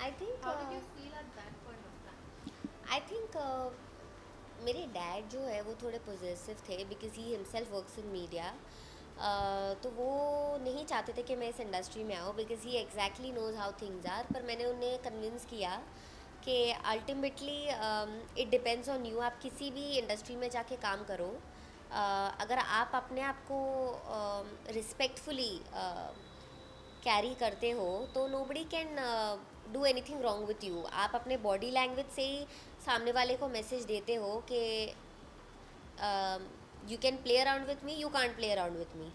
I think How did you feel at that point of time? I think मेरे dad जो है वो थोड़े पोजेसिव थे because he himself works in media. तो वो नहीं चाहते थे कि मैं इस इंडस्ट्री में आऊँ because he exactly knows how things are. पर मैंने उन्हें कन्विंस किया कि ultimately it depends on you. आप किसी भी इंडस्ट्री में जाके काम करो, अगर आप अपने आप को रिस्पेक्टफुली कैरी करते हो तो nobody can do anything wrong with you. आप अपने बॉडी लैंग्वेज से ही सामने वाले को मैसेज देते हो कि you can play around with me, you can't play around with me.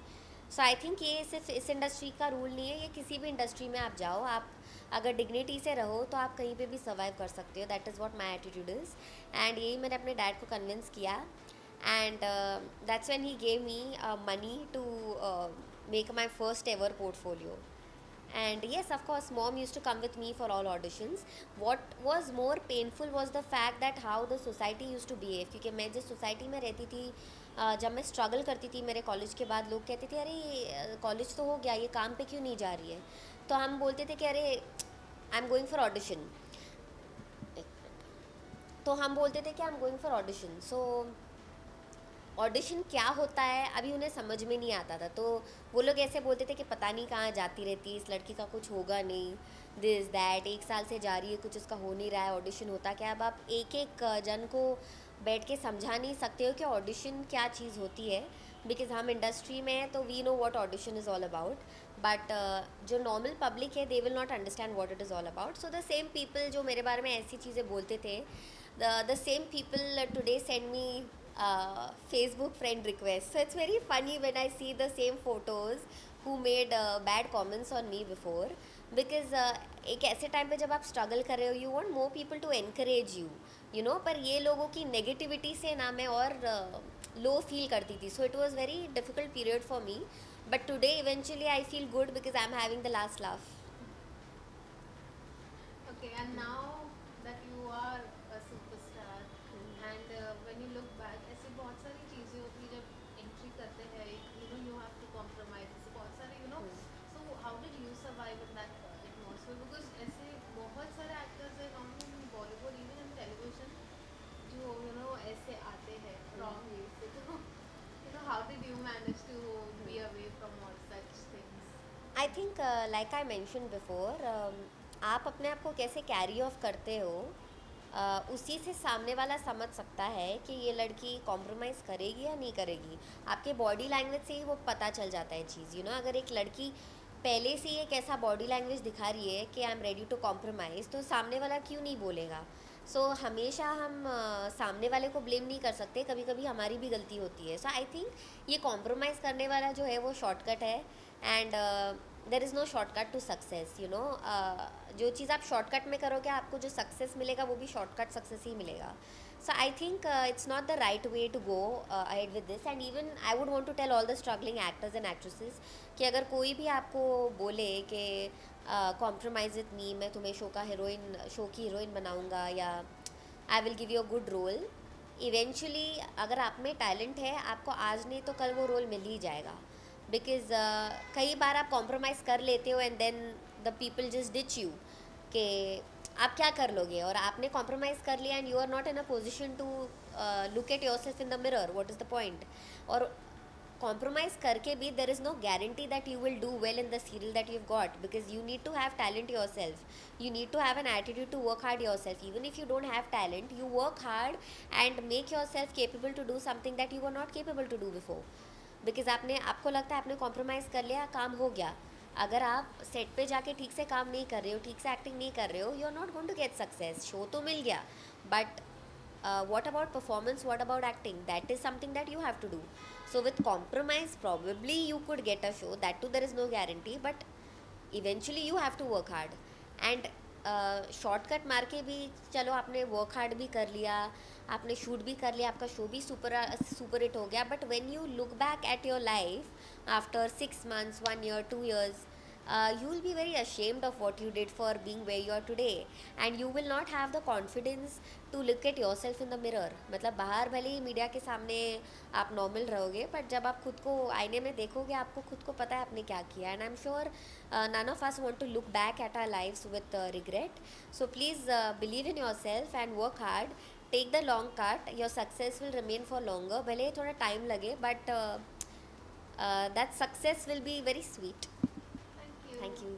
So I think ये सिर्फ इस इंडस्ट्री का रूल नहीं है, ये किसी भी इंडस्ट्री में आप जाओ, आप अगर डिग्निटी से रहो तो आप कहीं पे भी सर्वाइव कर सकते हो। That is what my attitude is. And यही मैंने अपने डैड को कन्विंस किया। And that's when he gave me money to make my first ever portfolio. And yes, of course, mom used to come with me for all auditions. What was more painful was the fact that how the society used to behave, क्योंकि मैं जिस society में रहती थी, जब मैं struggle करती थी मेरे कॉलेज के बाद, लोग कहते थे अरे कॉलेज तो हो गया, ये काम पे क्यों नहीं जा रही है। तो हम बोलते थे कि अरे I am going for audition. तो हम बोलते थे कि I am going for audition. So audition क्या होता है अभी उन्हें समझ में नहीं आता था। तो वो लोग ऐसे बोलते थे कि पता नहीं कहाँ जाती रहती है, इस लड़की का कुछ होगा नहीं, दिस दैट, एक साल से जा रही है, कुछ उसका हो नहीं रहा है, ऑडिशन होता क्या। अब आप एक एक जन को बैठ के समझा नहीं सकते हो कि ऑडिशन क्या चीज़ होती है, बिकॉज हम इंडस्ट्री में हैं तो we know what audition is all about. But जो नॉर्मल पब्लिक है they will not understand what it is all about. So the same people जो मेरे बारे में ऐसी चीज़ें बोलते थे, the same people today send me Facebook friend requests. So it's very funny when I see the same photos who made bad comments on me before, because एक ऐसे टाइम पे जब आप स्ट्रगल कर रहे हो you want more people to encourage you, you know. पर ये लोगों की नेगेटिविटी से ना मैं और लो फील करती थी। So it was very difficult period for me, but today eventually I feel good because I am having the last laugh. Okay, and now that you are a superstar, and when you look back, ऐसी बहुत सारी चीज़ें होती है जब entry करते हैं, you know you have to compromise, ऐसे बहुत सारे you know, so how did you survive in that atmosphere? Because ऐसे बहुत सारे actors हैं not in Bollywood, even in television, जो you know ऐसे आते हैं wrong way से, तो you know how did you manage to be away from all such things? I think like I mention before, आप अपने आप को कैसे कैरी ऑफ करते हो, उसी से सामने वाला समझ सकता है कि ये लड़की कॉम्प्रोमाइज़ करेगी या नहीं करेगी। आपके बॉडी लैंग्वेज से ही वो पता चल जाता है चीज़, यू नो। अगर एक लड़की पहले से ही एक ऐसा बॉडी लैंग्वेज दिखा रही है कि I am ready to compromise, तो सामने वाला क्यों नहीं बोलेगा। सो हमेशा हम सामने वाले को ब्लेम नहीं कर सकते, कभी कभी हमारी भी गलती होती है। सो आई थिंक ये कॉम्प्रोमाइज़ करने वाला जो है वो शॉर्टकट है। And there is no shortcut to success, you know. जो चीज़ आप शॉर्टकट में करोगे आपको जो सक्सेस मिलेगा वो भी शॉर्टकट सक्सेस ही मिलेगा। So I think it's not the right way to go ahead with this. And even I would want to tell all the struggling actors and actresses कि अगर कोई भी आपको बोले कि कॉम्प्रोमाइज़ विद मी, मैं तुम्हें शो की हीरोइन बनाऊंगा या I will give you a good role, eventually अगर आप में टैलेंट है आपको आज नहीं तो कल वो रोल मिल ही जाएगा। बिकॉज कई बार आप कॉम्प्रोमाइज़ कर लेते हो and then the people just ditch you कि आप क्या कर लोगे, और आपने कॉम्प्रोमाइज़ कर लिया and you are not in a position to look at yourself in the mirror, what is the point. और कॉम्प्रोमाइज़ करके भी there is no guarantee that you will do well in the serial that you got, because you need to have talent yourself, you need to have an attitude to work hard yourself. Even if you don't have talent, you work hard and make yourself capable to do something that you were not capable to do before. Because आपको लगता है आपने compromise कर लिया, काम हो गया। अगर आप सेट पे जाके ठीक से काम नहीं कर रहे हो, ठीक से एक्टिंग नहीं कर रहे हो, you are not going to get success. Show तो मिल गया, but what about performance, what about acting, that is something that you have to do. So with compromise probably you could get a show, that too there is no guarantee, but eventually you have to work hard. And shortcut मार के भी चलो आपने work hard भी कर लिया, आपने shoot भी कर लिया, आपका शो भी सुपर हिट हो गया, but when you look back at your life after 6 months, 1 year, 2 years, you will be very ashamed of what you did for being where you are today, and you will not have the confidence to look at yourself in the mirror. मतलब बाहर भले ही media के सामने आप normal रहोगे, but जब आप खुद को आईने में देखोगे आपको खुद को पता है आपने क्या किया. And I am sure none of us want to look back at our lives with regret. So please believe in yourself and work hard. Take the long cut. Your success will remain for longer. भले थोड़ा time लगे, but that success will be very sweet. Thank you. Thank you.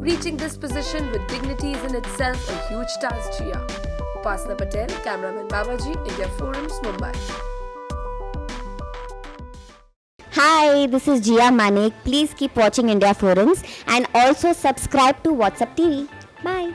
Reaching this position with dignity is in itself a huge task, Jia. Upasana Patel, cameraman Babaji, India Forums, Mumbai. Hi, this is Jia Manik. Please keep watching India Forums and also subscribe to WhatsApp TV. Bye.